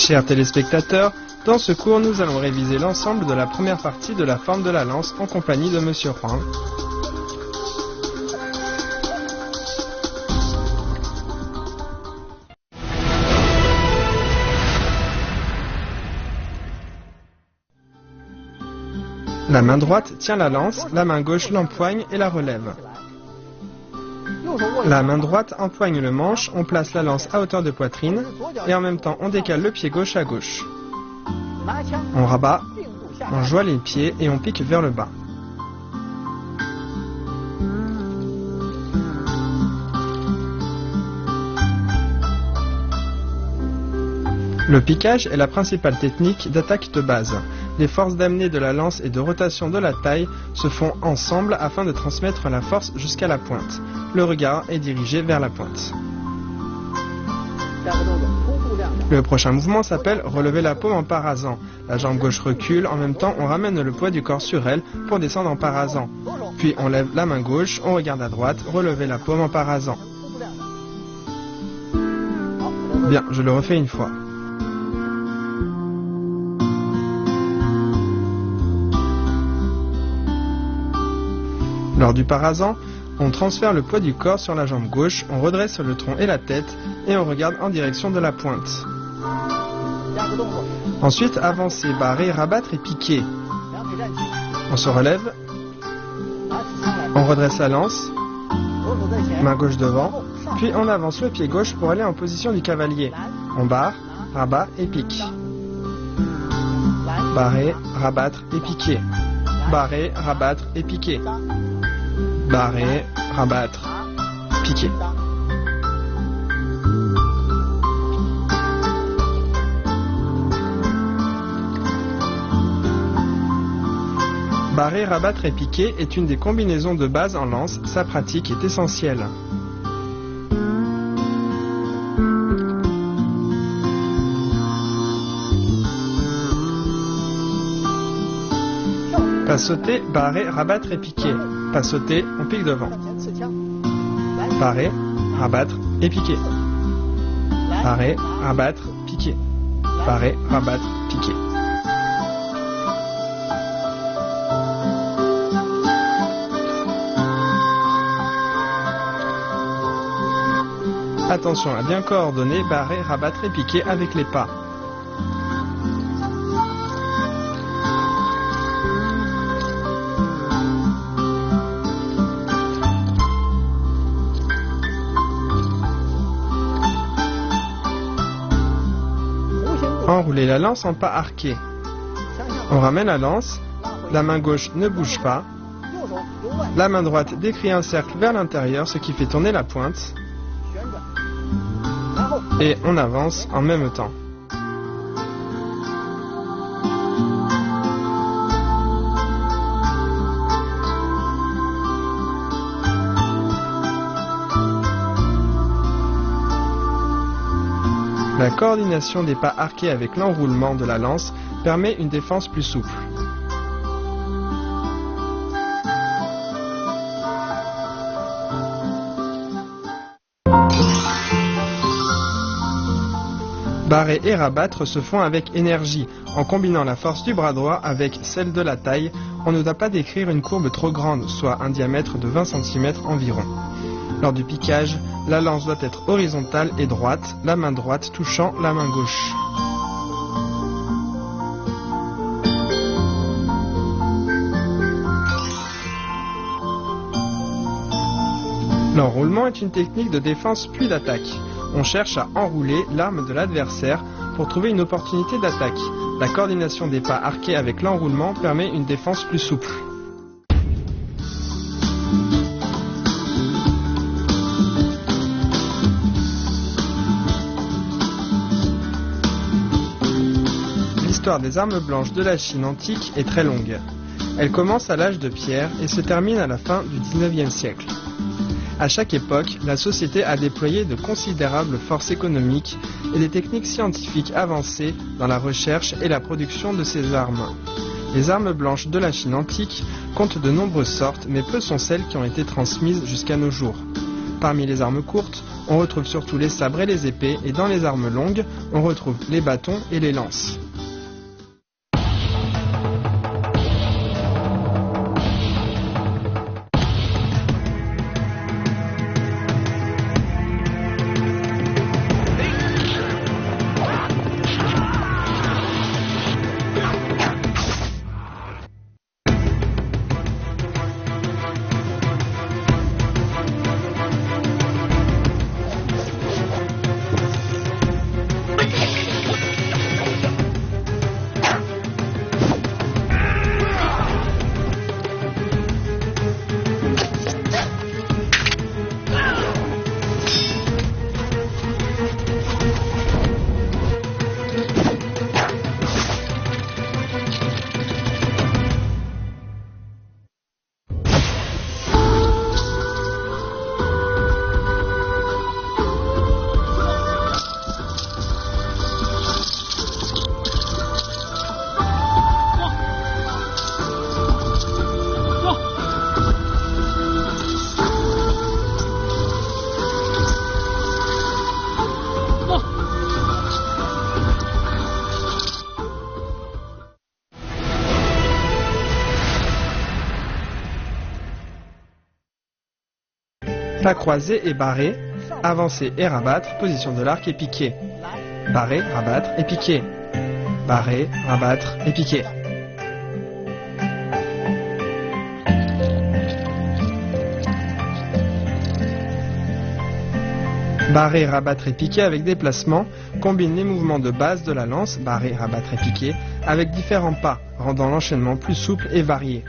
Chers téléspectateurs, dans ce cours, nous allons réviser l'ensemble de la première partie de la forme de la lance en compagnie de Monsieur Huang. La main droite tient la lance, la main gauche l'empoigne et la relève. La main droite empoigne le manche, on place la lance à hauteur de poitrine et en même temps on décale le pied gauche à gauche. On rabat, on joint les pieds et on pique vers le bas. Le piquage est la principale technique d'attaque de base. Les forces d'amener de la lance et de rotation de la taille se font ensemble afin de transmettre la force jusqu'à la pointe. Le regard est dirigé vers la pointe. Le prochain mouvement s'appelle relever la paume en parasant. La jambe gauche recule, en même temps on ramène le poids du corps sur elle pour descendre en parasant. Puis on lève la main gauche, on regarde à droite, relever la paume en parasant. Bien, je le refais une fois. Lors du parasant, on transfère le poids du corps sur la jambe gauche, on redresse le tronc et la tête et on regarde en direction de la pointe. Ensuite, avancer, barrer, rabattre et piquer. On se relève, on redresse la lance, main gauche devant, puis on avance le pied gauche pour aller en position du cavalier. On barre, rabat et pique. Barrer, rabattre et piquer. Barrer, rabattre et piquer. Barrer, rabattre, piquer. Barrer, rabattre et piquer est une des combinaisons de base en lance, sa pratique est essentielle. Pas sauter, barrer, rabattre et piquer. Pas sauter, on pique devant. Barrer, rabattre et piquer. Barrer, rabattre, piquer. Barrer, rabattre, piquer. Attention à bien coordonner, barrer, rabattre et piquer avec les pas. Enrouler la lance en pas arqués. On ramène la lance, la main gauche ne bouge pas, la main droite décrit un cercle vers l'intérieur, ce qui fait tourner la pointe, et on avance en même temps. La coordination des pas arqués avec l'enroulement de la lance permet une défense plus souple. Barrer et rabattre se font avec énergie. En combinant la force du bras droit avec celle de la taille, on ne doit pas décrire une courbe trop grande, soit un diamètre de 20 cm environ. Lors du piquage, la lance doit être horizontale et droite, la main droite touchant la main gauche. L'enroulement est une technique de défense puis d'attaque. On cherche à enrouler l'arme de l'adversaire pour trouver une opportunité d'attaque. La coordination des pas arqués avec l'enroulement permet une défense plus souple. L'histoire des armes blanches de la Chine antique est très longue. Elle commence à l'âge de pierre et se termine à la fin du XIXe siècle. À chaque époque, la société a déployé de considérables forces économiques et des techniques scientifiques avancées dans la recherche et la production de ces armes. Les armes blanches de la Chine antique comptent de nombreuses sortes, mais peu sont celles qui ont été transmises jusqu'à nos jours. Parmi les armes courtes, On retrouve surtout les sabres et les épées, et dans les armes longues, on retrouve les bâtons et les lances. Pas croisé et barré, avancer et rabattre, position de l'arc et piquer. Barrer, rabattre et piquer. Barrer, rabattre et piquer. Barrer, rabattre et piquer avec déplacement combine les mouvements de base de la lance, barrer, rabattre et piquer, avec différents pas, rendant l'enchaînement plus souple et varié.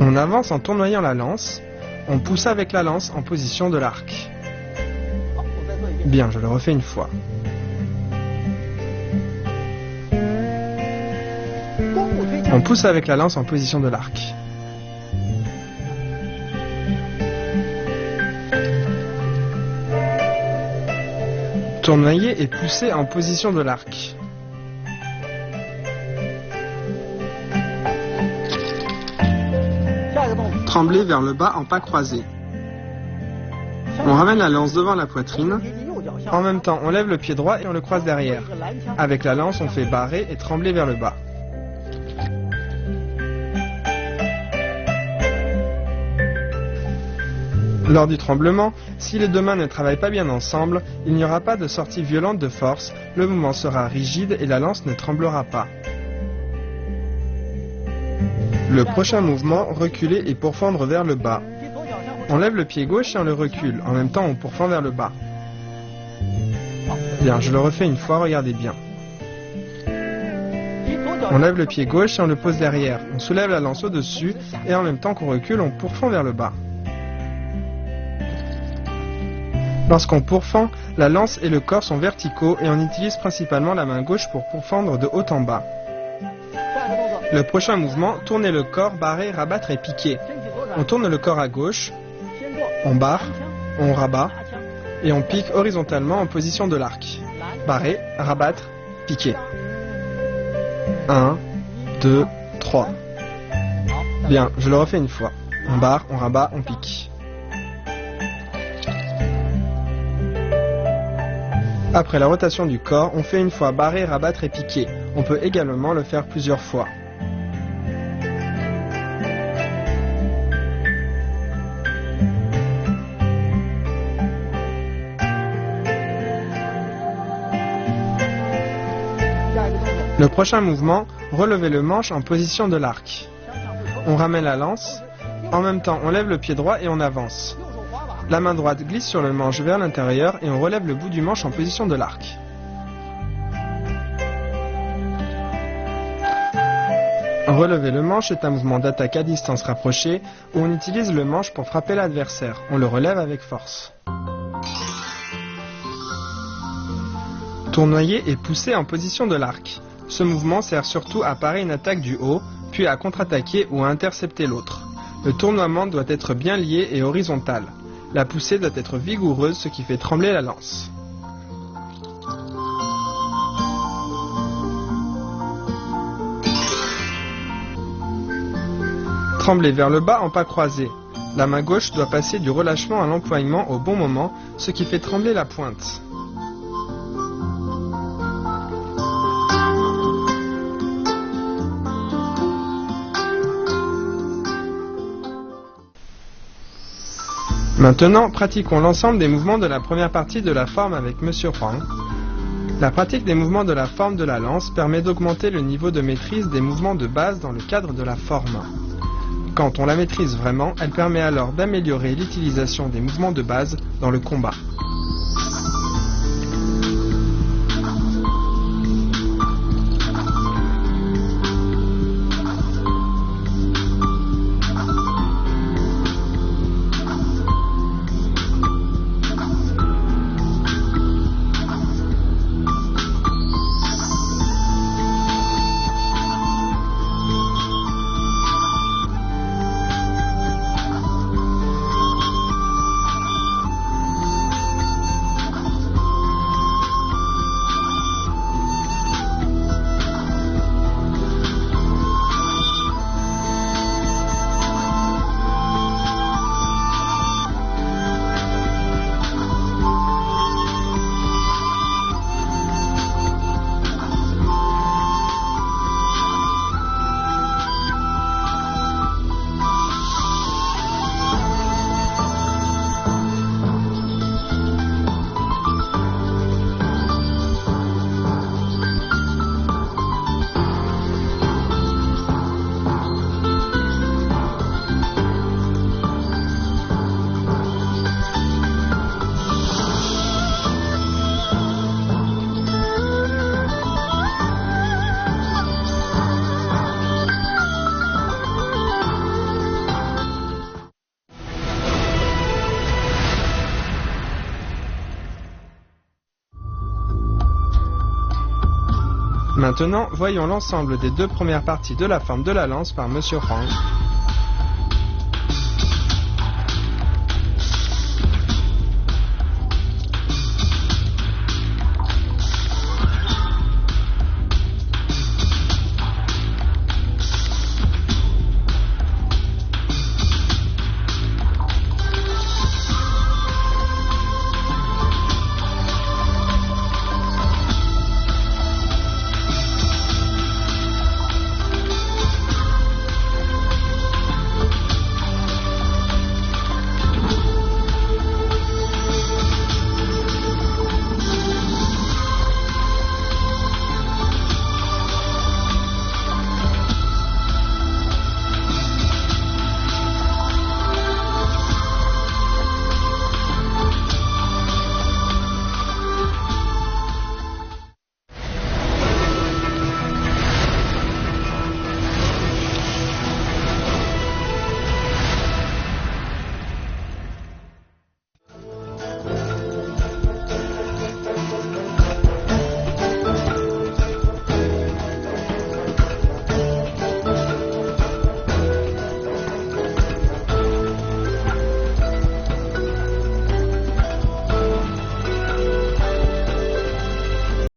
On avance en tournoyant la lance, on pousse avec la lance en position de l'arc. Bien, je le refais une fois. On pousse avec la lance en position de l'arc. Tournoyer et pousser en position de l'arc. Trembler vers le bas en pas croisé. On ramène la lance devant la poitrine. En même temps, on lève le pied droit et on le croise derrière. Avec la lance, on fait barrer et trembler vers le bas. Lors du tremblement, si les deux mains ne travaillent pas bien ensemble, il n'y aura pas de sortie violente de force, le mouvement sera rigide et la lance ne tremblera pas. Le prochain mouvement, reculer et pourfendre vers le bas. On lève le pied gauche et on le recule, en même temps on pourfend vers le bas. Bien, je le refais une fois, regardez bien. On lève le pied gauche et on le pose derrière, on soulève la lance au-dessus et en même temps qu'on recule, on pourfend vers le bas. Lorsqu'on pourfend, la lance et le corps sont verticaux et on utilise principalement la main gauche pour pourfendre de haut en bas. Le prochain mouvement, tourner le corps, barrer, rabattre et piquer. On tourne le corps à gauche, on barre, on rabat et on pique horizontalement en position de l'arc. Barrer, rabattre, piquer. 1, 2, 3. Bien, je le refais une fois. On barre, on rabat, on pique. Après la rotation du corps, on fait une fois barrer, rabattre et piquer. On peut également le faire plusieurs fois. Le prochain mouvement, relever le manche en position de l'arc. On ramène la lance, en même temps on lève le pied droit et on avance. La main droite glisse sur le manche vers l'intérieur et on relève le bout du manche en position de l'arc. Relever le manche est un mouvement d'attaque à distance rapprochée où on utilise le manche pour frapper l'adversaire. On le relève avec force. Tournoyer et pousser en position de l'arc. Ce mouvement sert surtout à parer une attaque du haut, puis à contre-attaquer ou à intercepter l'autre. Le tournoiement doit être bien lié et horizontal. La poussée doit être vigoureuse, ce qui fait trembler la lance. Trembler vers le bas en pas croisé. La main gauche doit passer du relâchement à l'empoignement au bon moment, ce qui fait trembler la pointe. Maintenant, pratiquons l'ensemble des mouvements de la première partie de la forme avec Monsieur Huang. La pratique des mouvements de la forme de la lance permet d'augmenter le niveau de maîtrise des mouvements de base dans le cadre de la forme. Quand on la maîtrise vraiment, elle permet alors d'améliorer l'utilisation des mouvements de base dans le combat. Maintenant, voyons l'ensemble des deux premières parties de la forme de la lance par Monsieur Huang.